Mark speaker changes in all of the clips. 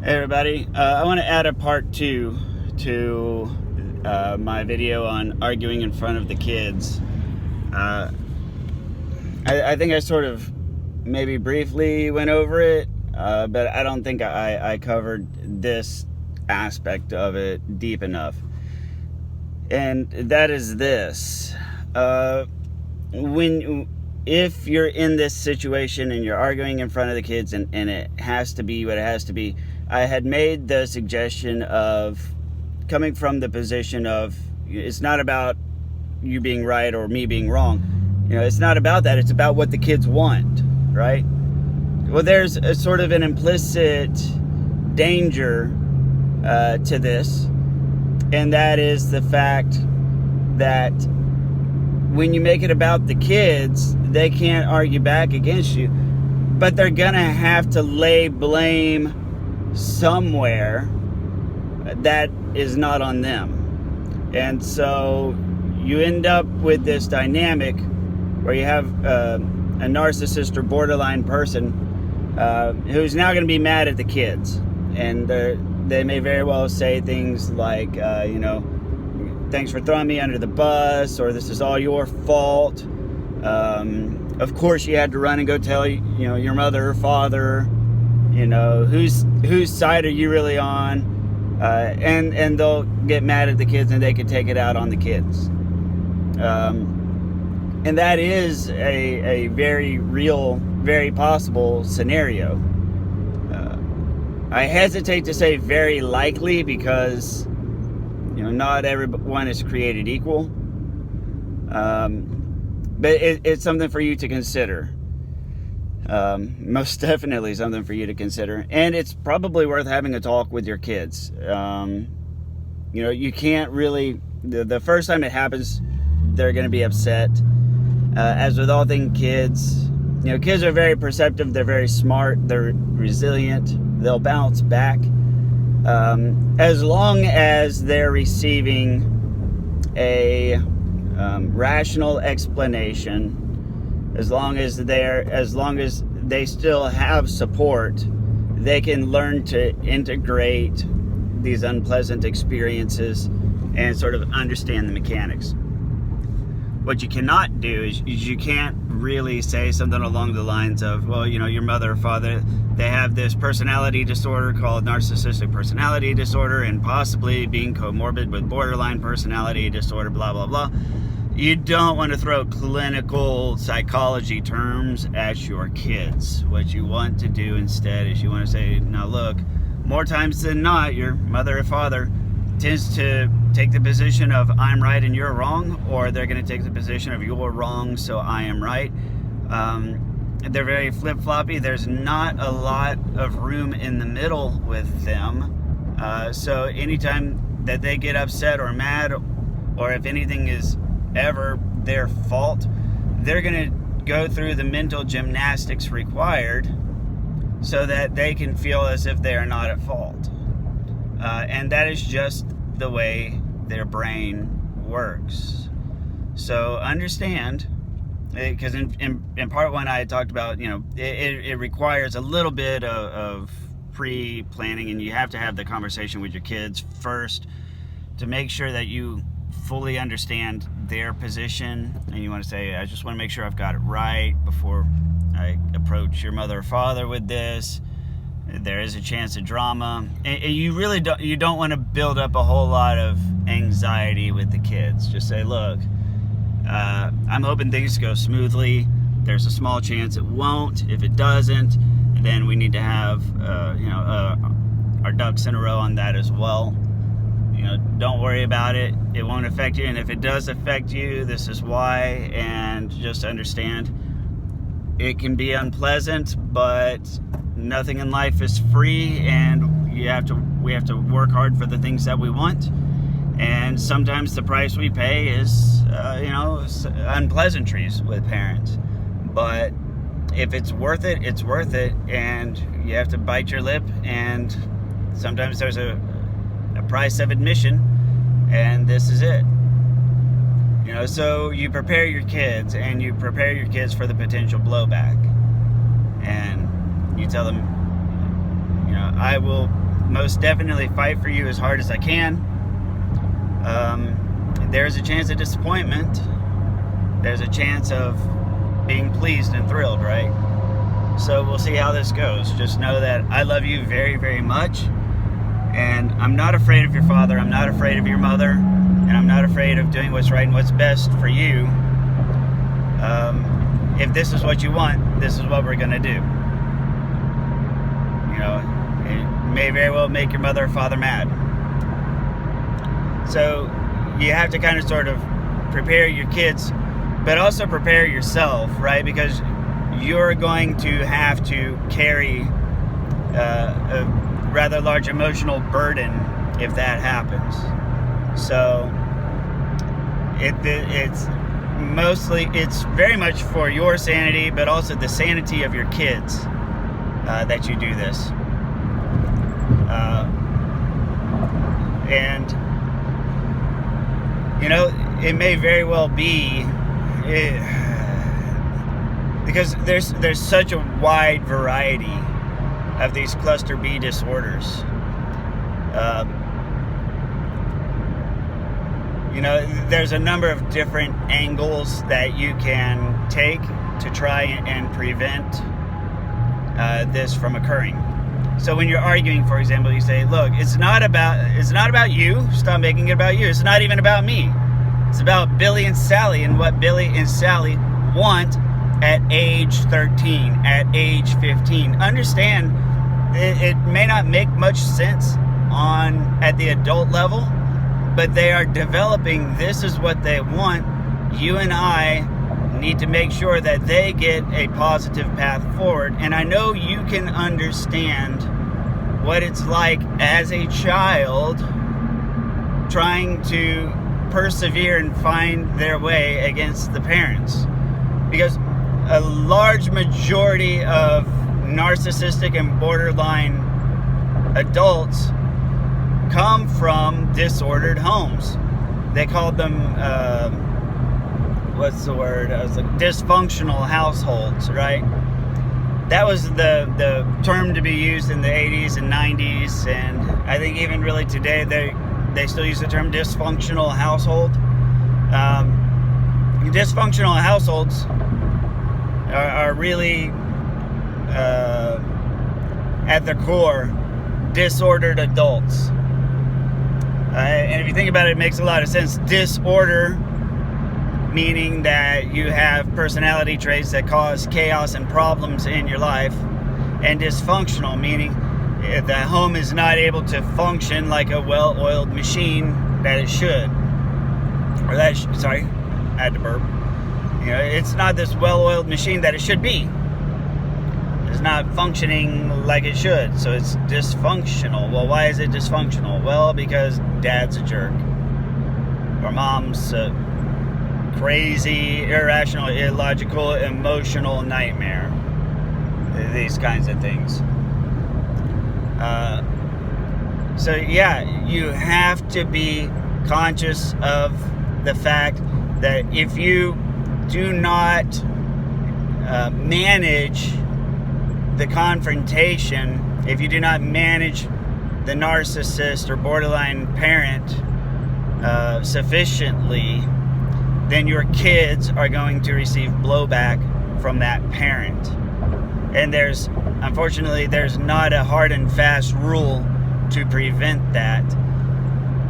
Speaker 1: Hey everybody, I want to add a part 2 to my video on arguing in front of the kids. I think I sort of maybe briefly went over it, but I don't think I covered this aspect of it deep enough. And that is this. If you're in this situation and you're arguing in front of the kids and it has to be what it has to be, I had made the suggestion of coming from the position of it's not about you being right or me being wrong. It's not about that. It's about what the kids want, right? Well, there's a sort of an implicit danger to this, and that is the fact that when you make it about the kids, they can't argue back against you, but they're gonna have to lay blame somewhere that is not on them. And so you end up with this dynamic where you have a narcissist or borderline person who's now going to be mad at the kids, and they may very well say things like thanks for throwing me under the bus, or this is all your fault. Of course you had to run and go tell your mother or father. Whose side are you really on? And they'll get mad at the kids, and they can take it out on the kids. And that is a very real, very possible scenario. I hesitate to say very likely because not everyone is created equal. But it's something for you to consider. Most definitely something for you to consider, and it's probably worth having a talk with your kids. You can't really, the first time it happens, they're going to be upset. As with all things kids, kids are very perceptive, they're very smart, they're resilient, they'll bounce back. As long as they're receiving a rational explanation, as long as they still have support, they can learn to integrate these unpleasant experiences and sort of understand the mechanics. What you cannot do is you can't really say something along the lines of, well, your mother or father, they have this personality disorder called narcissistic personality disorder, and possibly being comorbid with borderline personality disorder, blah, blah, blah. You don't want to throw clinical psychology terms at your kids. What you want to do instead is you want to say, now look, more times than not, your mother or father tends to take the position of I'm right and you're wrong, or they're going to take the position of you're wrong, so I am right. They're very flip-floppy. There's not a lot of room in the middle with them. So anytime that they get upset or mad, or if anything is ever their fault, they're going to go through the mental gymnastics required so that they can feel as if they are not at fault. And that is just the way their brain works. So understand, because in part one I talked about, it requires a little bit of pre-planning, and you have to have the conversation with your kids first to make sure that you fully understand their position, and you want to say, I just want to make sure I've got it right before I approach your mother or father with this. There is a chance of drama, and you really don't want to build up a whole lot of anxiety with the kids. Just say, look, I'm hoping things go smoothly. There's a small chance it won't. If it doesn't, then we need to have our ducks in a row on that as well. Don't worry about it. It won't affect you. And if it does affect you, this is why. And just understand, it can be unpleasant, but nothing in life is free. And we have to work hard for the things that we want. And sometimes the price we pay is, unpleasantries with parents. But if it's worth it, it's worth it. And you have to bite your lip. And sometimes there's a price of admission, and this is it. So you prepare your kids, and you prepare your kids for the potential blowback, and you tell them, I will most definitely fight for you as hard as I can. There's a chance of disappointment. There's a chance of being pleased and thrilled, right? So we'll see how this goes. Just know that I love you very, very much. And I'm not afraid of your father. I'm not afraid of your mother. And I'm not afraid of doing what's right and what's best for you. If this is what you want, this is what we're going to do. You know, it may very well make your mother or father mad. So you have to kind of sort of prepare your kids, but also prepare yourself, right? Because you're going to have to carry a rather large emotional burden if that happens. So it's very much for your sanity, but also the sanity of your kids that you do this. And you know, it may very well be because there's such a wide variety of these cluster B disorders. You know, there's a number of different angles that you can take to try and prevent this from occurring. So when you're arguing, for example, you say, look, it's not about you. Stop making it about you. It's not even about me. It's about Billy and Sally and what Billy and Sally want at age 13, at age 15. Understand, it may not make much sense at the adult level, but they are developing. This is what they want. You and I need to make sure that they get a positive path forward. And I know you can understand what it's like as a child trying to persevere and find their way against the parents. Because a large majority of narcissistic and borderline adults come from disordered homes. They called them, what's the word? I was like, dysfunctional households, right? That was the term to be used in the 80s and 90s, and I think even really today they still use the term dysfunctional household. Dysfunctional households are really, at their core, disordered adults. And if you think about it, it makes a lot of sense. Disorder, meaning that you have personality traits that cause chaos and problems in your life. And dysfunctional, meaning the home is not able to function like a well-oiled machine that it should. Sorry, I had to burp. You know, it's not this well-oiled machine that it should be. It's not functioning like it should, so it's dysfunctional. Well, why is it dysfunctional? Well, because dad's a jerk, or mom's a crazy, irrational, illogical, emotional nightmare. These kinds of things. So yeah, you have to be conscious of the fact that if you do not manage the confrontation, if you do not manage the narcissist or borderline parent sufficiently, then your kids are going to receive blowback from that parent. And unfortunately, there's not a hard and fast rule to prevent that,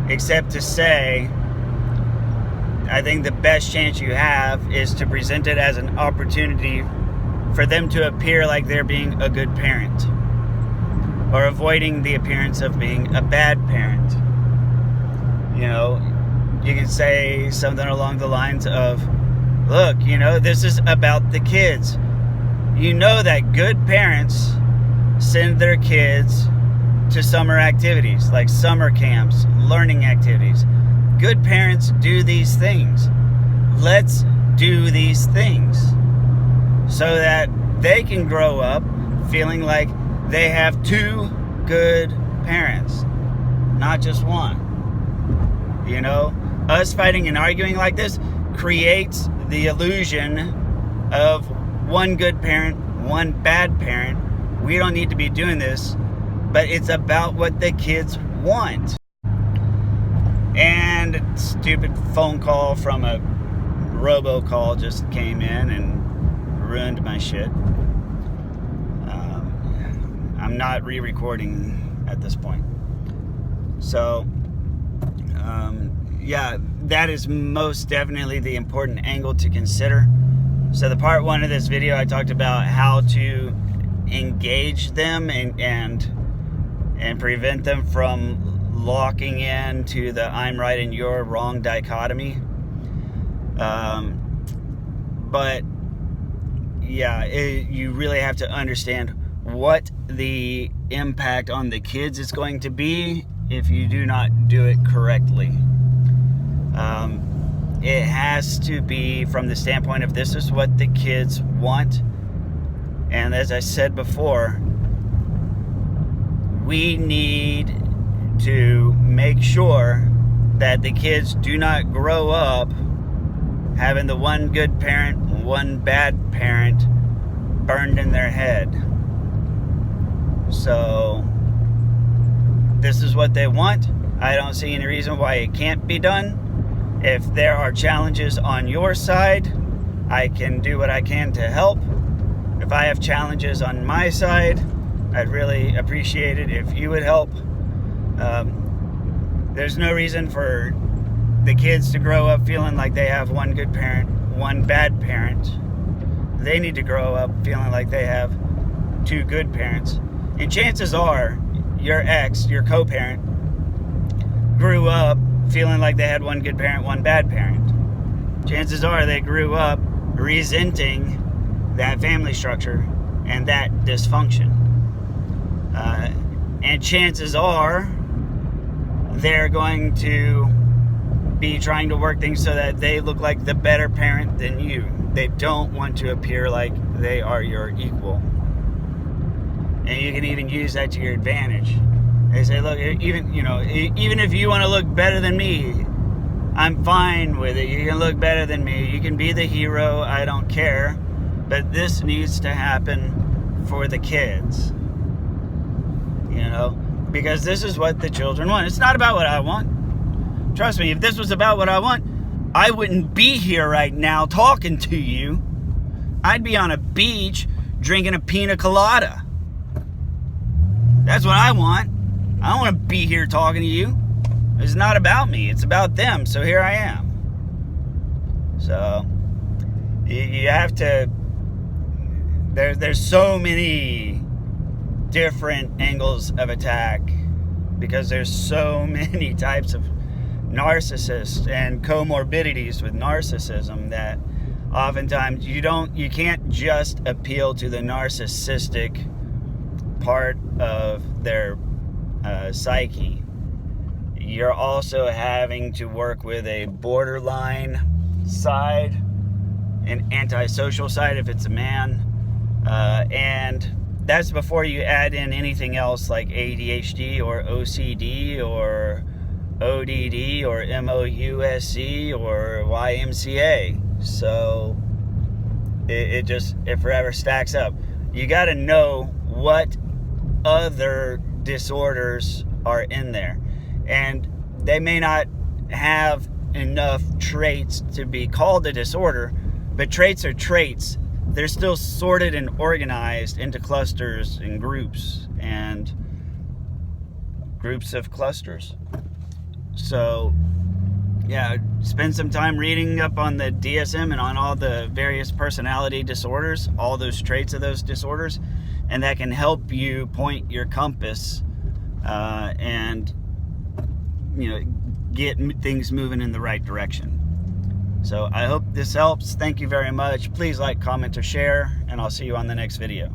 Speaker 1: except to say, I think the best chance you have is to present it as an opportunity for them to appear like they're being a good parent, or avoiding the appearance of being a bad parent. You know, you can say something along the lines of, look, you know, this is about the kids. You know that good parents send their kids to summer activities, like summer camps, learning activities. Good parents do these things. Let's do these things so that they can grow up feeling like they have two good parents, not just one. You know, us fighting and arguing like this creates the illusion of one good parent, one bad parent. We don't need to be doing this. but it's about what the kids want. And a stupid phone call from a robocall just came in and ruined my shit. I'm not re-recording at this point. So, yeah, that is most definitely the important angle to consider. So the part one of this video, I talked about how to engage them and prevent them from locking into the I'm right and you're wrong dichotomy. But yeah, you really have to understand what the impact on the kids is going to be if you do not do it correctly. It has to be from the standpoint of this is what the kids want. And as I said before, we need to make sure that the kids do not grow up having the one good parent, one bad parent burned in their head. So, this is what they want. I don't see any reason why it can't be done. If there are challenges on your side, I can do what I can to help. If I have challenges on my side, I'd really appreciate it if you would help. There's no reason for the kids to grow up feeling like they have one good parent, one bad parent. They need to grow up feeling like they have two good parents. And chances are, your ex, your co-parent, grew up feeling like they had one good parent, one bad parent. Chances are they grew up resenting that family structure and that dysfunction. And chances are they're going to be trying to work things so that they look like the better parent than you. They don't want to appear like they are your equal. And you can even use that to your advantage. They say, look, even if you want to look better than me, I'm fine with it. You can look better than me. You can be the hero. I don't care. But this needs to happen for the kids. Because this is what the children want. It's not about what I want. Trust me, if this was about what I want, I wouldn't be here right now talking to you. I'd be on a beach drinking a pina colada. That's what I want. I don't want to be here talking to you. It's not about me. It's about them. So here I am. So you have to. There's so many different angles of attack because there's so many types of narcissists and comorbidities with narcissism that oftentimes you can't just appeal to the narcissistic part of their psyche. You're also having to work with a borderline side, an antisocial side if it's a man, and that's before you add in anything else like ADHD or OCD or ODD or MOUSC or YMCA. So it forever stacks up. You got to know what other disorders are in there, and they may not have enough traits to be called a disorder, but traits are traits. They're still sorted and organized into clusters and groups of clusters. So yeah, spend some time reading up on the DSM and on all the various personality disorders, all those traits of those disorders, and that can help you point your compass and get things moving in the right direction. So I hope this helps. Thank you very much. Please like, comment, or share, and I'll see you on the next video.